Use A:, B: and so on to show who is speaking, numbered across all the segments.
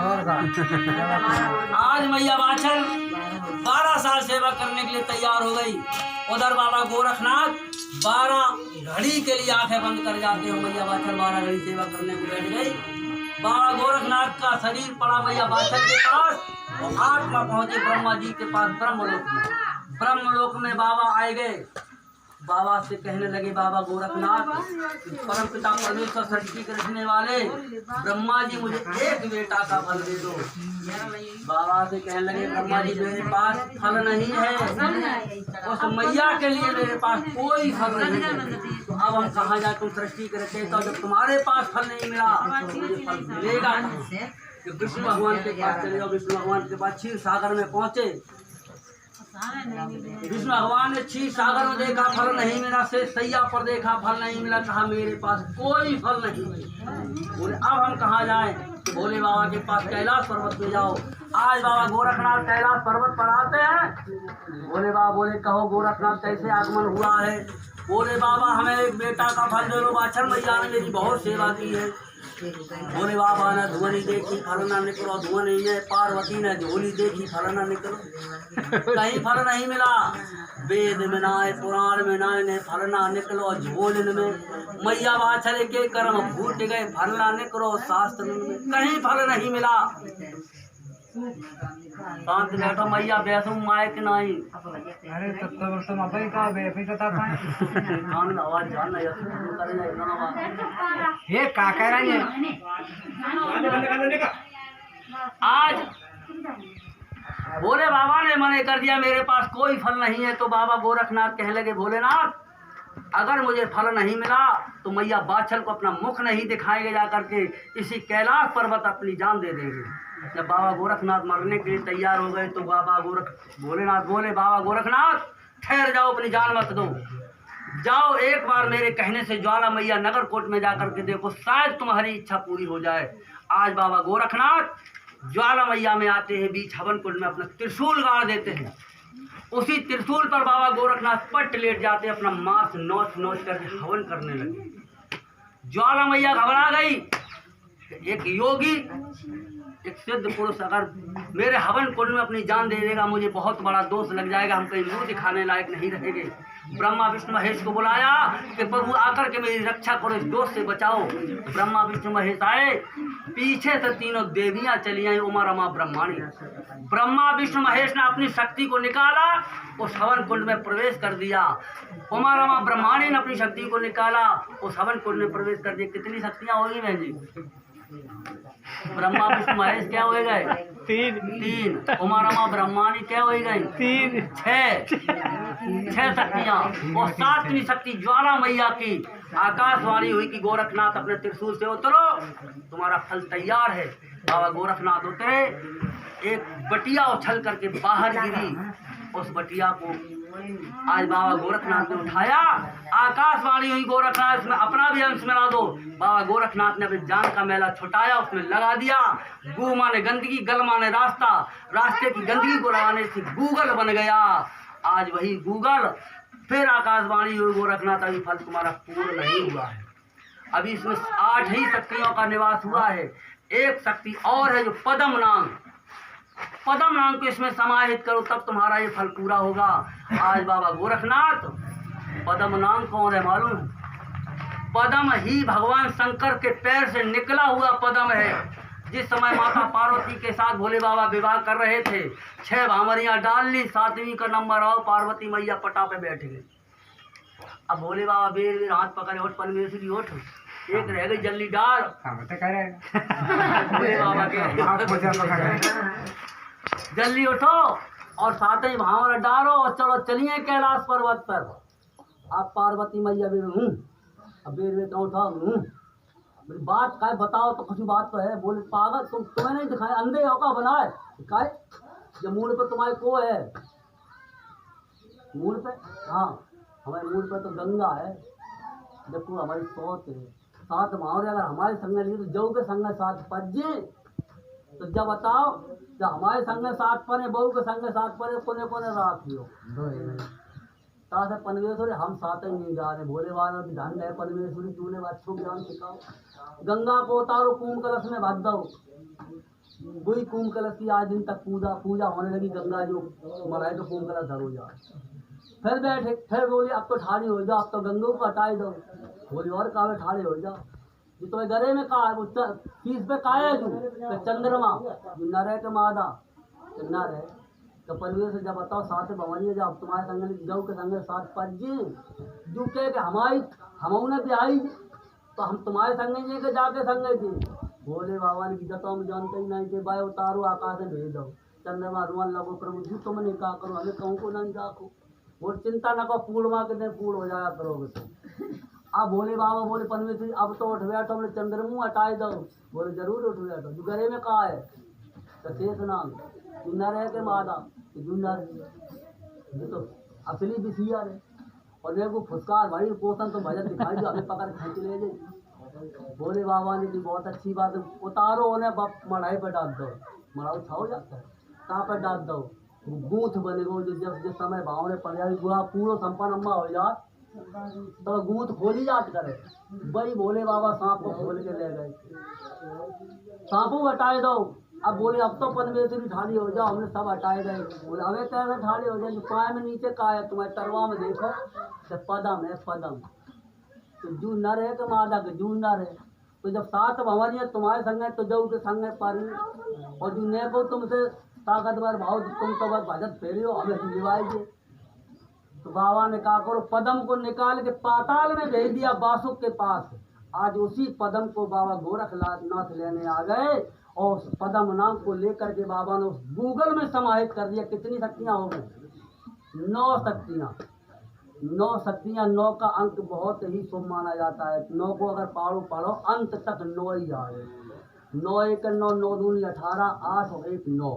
A: आज मैया बाछल 12 साल सेवा करने के लिए तैयार हो गई। उधर बाबा गोरखनाथ 12 घड़ी के लिए आंखें बंद कर जाते हो। मैया बाछल 12 घड़ी सेवा करने को बैठ गई। बाबा गोरखनाथ का शरीर पड़ा मैया बाछल के पास और आत्मा पहुंचे ब्रह्मा जी के पास ब्रह्मलोक में। ब्रह्मलोक में बाबा आए गए। बाबा से कहने लगे, बाबा गोरखनाथ परम पिता परमेश्वर सृष्टि के रचने वाले ब्रह्मा जी, मुझे एक बेटा का फल दे दो। बाबा से कहने लगे, ब्रह्मा जी मेरे पास फल नहीं है, उस मैया के लिए मेरे पास कोई फल नहीं है। तो अब हम कहाँ जाए, तुम सृष्टि के रचयिता, जब तुम्हारे पास फल नहीं मिला तो मुझे फल मिलेगा। विष्णु भगवान के पास चले जाओ। विष्णु भगवान के पास क्षीर सागर में पहुंचे। विष्णु भगवान ने क्षीर सागर में देखा, फल नहीं मिला। से सैया पर देखा, फल नहीं मिला। कहा मेरे पास कोई फल नहीं। बोले अब हम कहाँ जाएं? तो भोले बाबा के पास कैलाश पर्वत में जाओ। आज बाबा गोरखनाथ कैलाश पर्वत पर आते हैं। भोले बाबा बोले, कहो गोरखनाथ कैसे आगमन हुआ है? बोले बाबा हमें एक बेटा का फल दे दो। बाछल मैया ने मेरी बहुत सेवा की है। भोले बाबा ने धुआं देखी, फल ना निकलो। धुआं नहीं है। पार्वती ने झोली देखी, फल ना निकलो। कहीं फल नहीं मिला। वेद में ना है, पुराण में ना है, फल ना निकलो। झोलन में मैया बाछल के कर्म फूट गए, फल ना निकलो। शास्त्र में कहीं फल नहीं मिला। शांत बैठो मैया, बैसू मायक नहीं।
B: अरे तुम अपन का बेफिकता था।
A: आवाज जानना
B: ये का कह रही है?
A: आज भोले बाबा ने मने कर दिया, मेरे पास कोई फल नहीं है। तो बाबा गोरखनाथ कहने लगे, भोलेनाथ अगर मुझे फल नहीं मिला तो मैया बाछल को अपना मुख नहीं दिखाएंगे, जाकर के इसी कैलाश पर्वत अपनी जान दे देंगे। जब बाबा गोरखनाथ मरने के लिए तैयार हो गए तो भोलेनाथ बोले, बाबा गोरखनाथ ठहर जाओ, अपनी जान मत दो। जाओ एक बार मेरे कहने से ज्वाला मैया नगर कोट में जाकर के देखो, शायद तुम्हारी इच्छा पूरी हो जाए। आज बाबा गोरखनाथ ज्वाला मैया में आते हैं, बीच हवन कुंड में अपना त्रिशूल गाड़ देते हैं। उसी त्रिशूल पर बाबा गोरखनाथ पट लेट जाते, अपना मांस नोच नोच करके हवन करने लगे। ज्वाला मैया घबरा गई। एक योगी, एक सिद्ध पुरुष अगर मेरे हवन कुंड में अपनी जान दे देगा, मुझे बहुत बड़ा दोष लग जाएगा, हम कहीं मुंह दिखाने लायक नहीं रहेंगे। ब्रह्मा विष्णु महेश को बुलाया कि प्रभु आकर के मेरी रक्षा करो, इस दोष से बचाओ। ब्रह्मा विष्णु महेश आए, पीछे से तीनों देवियां चली आई, उमा रमा ब्रह्माणी। ब्रह्मा विष्णु महेश ने अपनी शक्ति को निकाला, उस हवन कुंड में प्रवेश कर दिया। उमा रमा ब्रह्माणी ने अपनी शक्ति को निकाला, उस हवन कुंड में प्रवेश कर दिया। कितनी शक्तियां होगी बहन जी? ब्रह्मा विष्णु महेश क्या हो गए? तीन। उमा रमा ब्रह्माणी क्या हो गई? 6 शक्तियां। और 7वीं शक्ति ज्वाला मैया की आकाशवाणी हुई कि गोरखनाथ अपने त्रिशूल से उतरो, तुम्हारा फल तैयार है। बाबा गोरखनाथ उतरे, एक बटिया उछल करके बाहर गिरी। उस बटिया को आज बाबा गोरखनाथ ने उठाया। आकाशवाणी हुई, गोरखनाथ में अपना भी अंश मिला दो। बाबा गोरखनाथ ने अपनी जान का मेला छुटाया, उसमें लगा दिया। गू माने गंदगी, गल माने रास्ता, रास्ते की गंदगी को लगाने से गूगल बन गया। आज वही गूगल। फिर आकाशवाणी हुई, गोरखनाथ अभी फल तुम्हारा पूर्ण नहीं हुआ है, अभी इसमें 8 ही शक्तियों का निवास हुआ है। एक शक्ति और है जो पद्म नाम, पद्म नाम को इसमें समाहित करो, तब तुम्हारा ये फल पूरा होगा। आज बाबा गोरखनाथ, पद्म नाम कौन है मालूम? पद्म ही भगवान शंकर के पैर से निकला हुआ पद्म है। जिस समय माता पार्वती के साथ भोले बाबा विवाह कर रहे थे, 6 भामरियां डाल ली, 7वीं का नंबर आओ, पार्वती मैया पटा पे बैठ गई। अब भोले बाबा बेर बेर हाथ पकड़े, उठ परमेश्वरी उठ, एक रह गई जल्दी डाल। भोले बाबा के जल्दी उठो और 7 भावर डालो और चलो चलिए कैलाश पर्वत पर। आप पार्वती मैया बेर अब बेर तो उठा बात का बताओ तो कुछ बात तो है। बोले पागल, तुम्हें नहीं दिखाए, अंधे हो का बनाए काय? जब मूड पे तुम्हारे को है, मूड पे, हाँ हमारे मूड पे तो गंगा है, देखो हमारी सोच है। 7 भावरे अगर हमारे संग लिए तो जऊ के संग 7 पज्जे। तो जब बताओ, जब हमारे संग 7 पने, बहू के संग 7 पने, कोने कोने राखियो तासे परमेश्वरी, हम 7 ही नहीं जा रहे। भोले बाबा धन है परमेश्वरी, तूने अच्छो ज्ञान सिखाओ। गंगा को उतारो, कुंभ कलश में भर दो। वही कुंभ कलश की आज दिन तक पूजा होने लगी। गंगा जो मराए तो कुंभ कलश धरो जाए। फिर बैठे, फिर बोले अब तो ठाड़ी हो जाओ, अब तो गंगो को हटाई दो। बोली और कहा ठाड़े हो जाओ। जो तो गरे में कहा वो चीज पे का है जो चंद्रमा जो न रहे के मादा तो न रहे तो परिवेश से जब बताओ साथ भवनिया जब तुम्हारे संग जाऊ के संग साथ पजे जो कह के हमारी हमने ब्याही तो हम तुम्हारे संग ये के जाके संग थी। बोले बाबा ने जतो हम जानते ही नहीं थे भाई उतारो आकाश में भेज दो चंद्रमा रुआन लगो प्रभु जी तुमने क्या करो हमें कहूँ को नहीं राखो। बोले चिंता न करो पूर्णवा के दिन पूर्ण हो जाया करोगे तुम। अब भोले बाबा बोले परमेश्वरी अब तो उठ बैठो हमने चंद्रमु हटाए दो। बोले जरूर उठ बैठो। जो गरे में कहा है तो शेष नाम न रह के मादा ये तो असली बिसिया है। और देखो फुसकार भाई पोषण तो भजन दिखाई जो हमें पकड़ खींच ले गई। भोले बाबा ने की बहुत अच्छी बात उतारो उन्हें मढ़ाई पर डाल दो। मढ़ाऊ छाओ जाता है कहाँ पर डाल दो गूंथ बनेगो जो जब जिस समय भाव ने पड़ जाए पूरा पूरा संपन्न अम्मा हो जाए तो गूंथ खोली जात करे। वही भोले बाबा सांप को खोल के ले गए। सांपू हटाए दो। अब बोले अब तो परमेश्वरी ठाड़ी हो जाओ हमने सब हटाए गए। बोले हमें कैसे ठाड़ी हो जाए पाए में नीचे का है तुम्हारे तरवा में देखो तो पदम है पदम तो जू न रहे तो मादा के जू न रहे तो जब सात भवनिया तुम्हारे संग है तो जऊ के संग पारी और जो ने को तुमसे ताकतवर भाव तुम तो बस भजत फेरियो हमें निभाएंगे। तो बाबा ने कहा करो पदम को निकाल के पाताल में भेज दिया बासुक के पास। आज उसी पदम को बाबा गोरखनाथ लेने आ गए और उस पदम नाम को लेकर के बाबा ने उस गूगल में समाहित कर दिया। कितनी शक्तियाँ हो गई 9 शक्तियाँ 9 शक्तियाँ 9 का अंक बहुत ही शुभ माना जाता है। 9 को अगर पढ़ो अंत तक 9 ही आए। 9 1 9 9 दूनी 18 8 और 1 9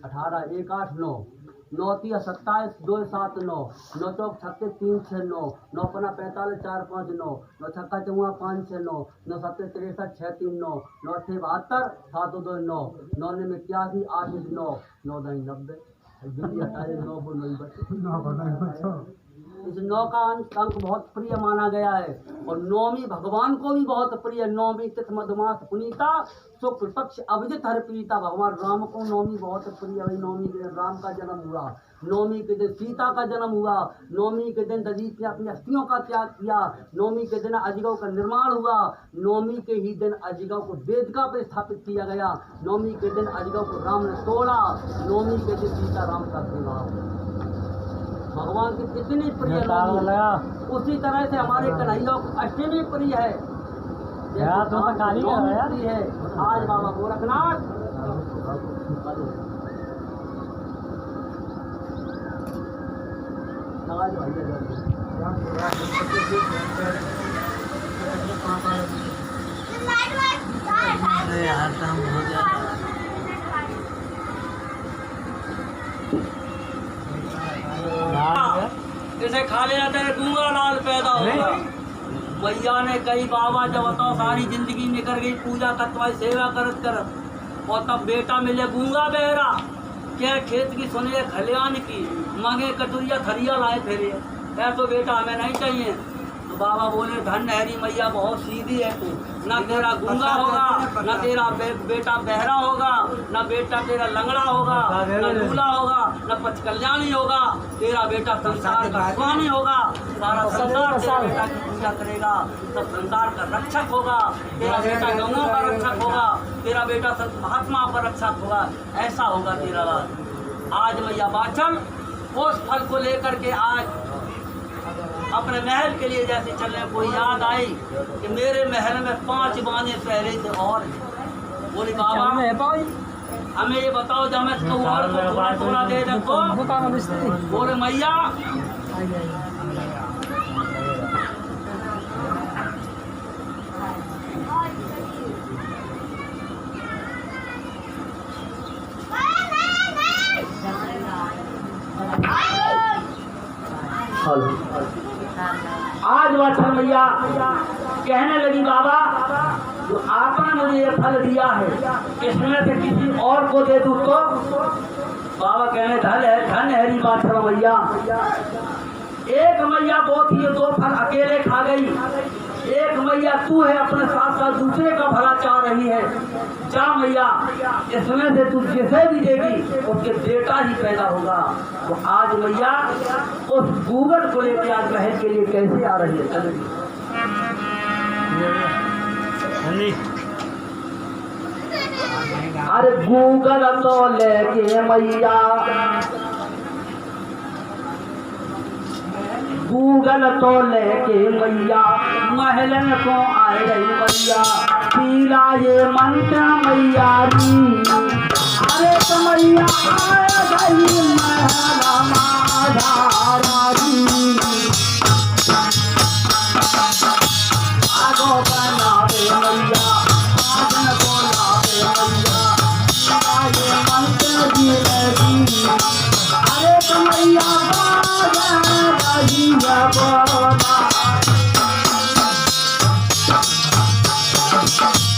A: 18 1 8 9 9 3 27 2 7 9 9 चौक 36 3 6 9 9 5 45 4 5 9 9 छक्का चौवा 5 6 9 9 7 63 6 3 9 9 8 72 7 2 9 9 में 81 8 9 9 9 90 जल्दी हटाए 9 को नहीं बचे। इस 9 का अंक बहुत प्रिय माना गया है और नौमी भगवान को भी बहुत प्रिय। नौमी तिथ मधुमास पुनीता शुक्ल पक्ष अभिजित हर प्रीता। भगवान राम को नौमी बहुत प्रिय है। नौमी के दिन राम का जन्म हुआ। नौमी के दिन सीता का जन्म हुआ। नौमी के दिन दजीत ने अपनी अस्थियों का त्याग किया। नौमी के दिन अजगव का निर्माण हुआ। नौमी के ही दिन अजगव को वेदिका पर स्थापित किया गया। नौमी के दिन अजगव को राम ने तोड़ा। नौमी के दिन सीता राम का विवाह। भगवान की कितनी प्रिय उसी तरह से हमारे कन्हैया अष्टमी प्रिय है। प्रिय है। आज बाबा गोरखनाथ इसे खा लेना तेरे गूंगा लाल पैदा होगा। मैया ने कही बाबा जब बताओ सारी जिंदगी निकल गई पूजा करवाई सेवा करत करत और तब बेटा मिले गूंगा बहरा क्या खेत की सुनिए खलियान की मांगे कटोरिया थरिया लाए फिरे ऐ तो बेटा हमें नहीं चाहिए। तो बाबा बोले धन हरी मैया बहुत सीधी है तू न तेरा गूंगा होगा न तेरा बेटा बहरा होगा न बेटा तेरा लंगड़ा होगा न लूला होगा न पचकल्याणी होगा। तेरा बेटा संसार का स्वामी होगा। सारा संसार तेरा बेटा की पूजा करेगा सब संसार का रक्षक होगा। तेरा बेटा गंगों का रक्षक होगा। तेरा बेटा संत महात्मा का रक्षक होगा। ऐसा होगा तेरा राज। आज मैया बाचल उस फल को लेकर के आज अपने महल के लिए जैसे चलने को याद आई कि मेरे महल में 5 बाने पहले थे और बोले बाबा हमें ये बताओ जब मैं और को थोड़ा थोड़ा दे दे तो बोले मैया आज वाचन मैया कहने लगी बाबा जो आपने मुझे ये फल दिया है इसमें से किसी और को दे दूं तो बाबा कहने धन हरी वाचन मैया। एक मैया बहुत ही 2 फल अकेले खा गई एक मैया तू है, अपने साथ साथ दूसरे का भला चाह रही है। जा मैया, इसमें से तू जिसे भी देगी उसके बेटा ही पैदा होगा। तो आज मैया उस गूगल को लेकर आज बहन के लिए कैसे आ रही है? चलेगी अरे गूगल तो लेके मैया, गूगल तो लेके मैया महलन को आए रही मैया, पीला ये मंत्र मैया री। अरे तो मैया आए गई महला माधारा री, आगो बनावे मैया, आगन को लावे मैया, पीला ये मंत्र दी री। अरे तो मैया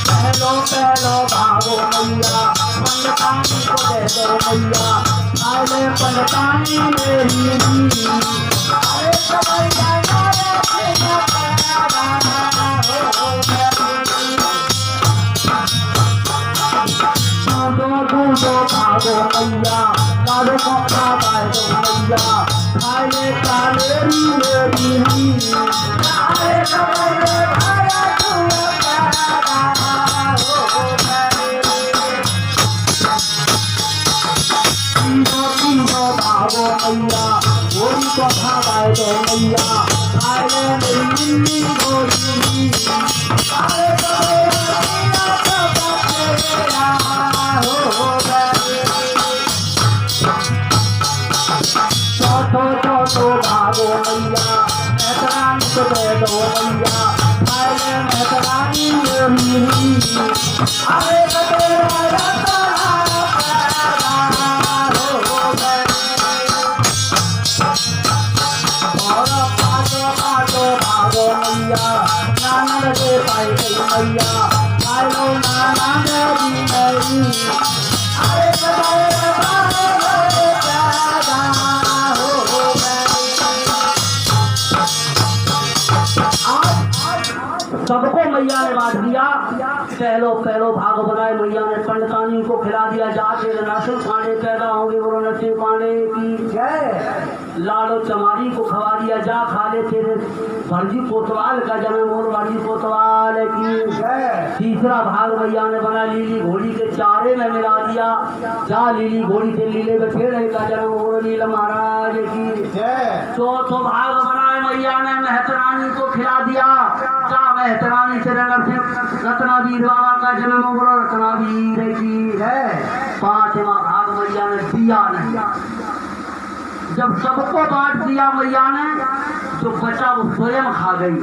A: पहलो पहलो भागो मैया, पंडतानी को दे दो मैया, आले पंडतानी मेरी। अरे तो दो भागो मैया, काले को खाए दो मैया, खाए काले मेरी। अरे भागो मैया, गोरी को खाए दो मैया, खाए मेरी गोरी। अरे तो भागो मैया, मेहतरानी को दे दो मैया, खाए मेहतरानी मेरी। अरे भागो मैया, नाना दे पाई गई मैया, खाए लो नाना मेरी मेरी। सबको मैया ने बांट दिया। पहलो पहलो भाग बनाए मैया ने, पंडतानी को खिला दिया। जाके नरसिंह पांडे पैदा होंगे, बोलो नरसिंह पांडे की जय। लाडो चमारी को खवा दिया, जा खा ले तेरे भरजी कोतवाल का जन्म हो, भरजी कोतवाल की जय। तीसरा भाग मैया ने बना, लीली घोड़ी के चारे में मिला दिया। जा लीली घोड़ी से लीले बछेड़े का जन्म हो, नील महाराज की जय। चौथो भाग बनाए मैया ने, मेहतरानी को खिला दिया। जा मेहतरानी से रत्नावीर बाबा का जन्म हो, रत्नावीर की है। पांचवा भाग मैया ने दिया नहीं। जब सबको बांट दिया मैया ने, जो बचा वो स्वयं खा गई।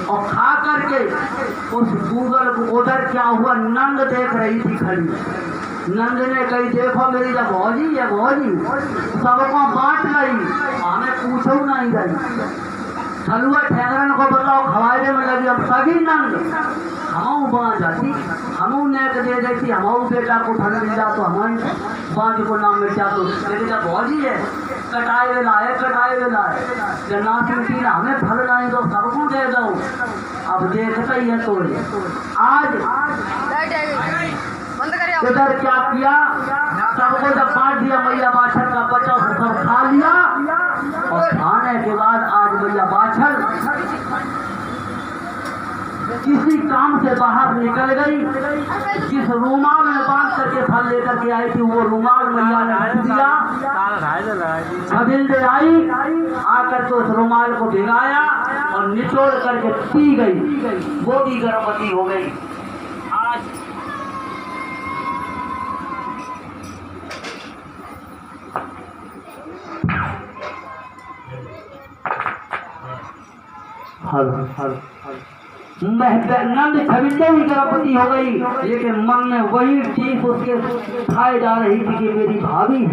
A: और खा करके उस गूगल को उधर क्या हुआ, नंद देख रही थी खड़ी। नंद ने कही देखो मेरी जब भौजी है, भौजी सबको बांट गई, हमें पूछो नहीं गई। ठलुआ ठेंगरन को बताओ खवाए में लगी। अब सभी नंद हमऊ बाँझ जाती, हमऊ नेक दे देती, हमऊ बेटा को ठल मिल जा तो हमारे बाँझ को नाम मिल जा। तो लेकिन जब भौजी है कटाए वे लाए, कटाए वे लाए, जब नाती हमें फल लाए तो सबको दे दो। अब देखता ही है तो आज इधर क्या किया, सबको जब बांट दिया मैया बाछल का बचा सब खा लिया। और खाने के बाद आज मैया बाछल किसी काम से बाहर निकल गई। जिस रूमाल में बांध करके फल लेकर के आई थी, वो रूमाल मैया ने रख दिया। छबिल आई आकर के उस रूमाल को भिगाया और निचोड़ करके पी गई। वो भी गर्भवती हो गई। आज नंद छबिल्ले भी गर्भवती हो गई, लेकिन मन में वही चीज उसके खाए जा रही थी कि मेरी भाभी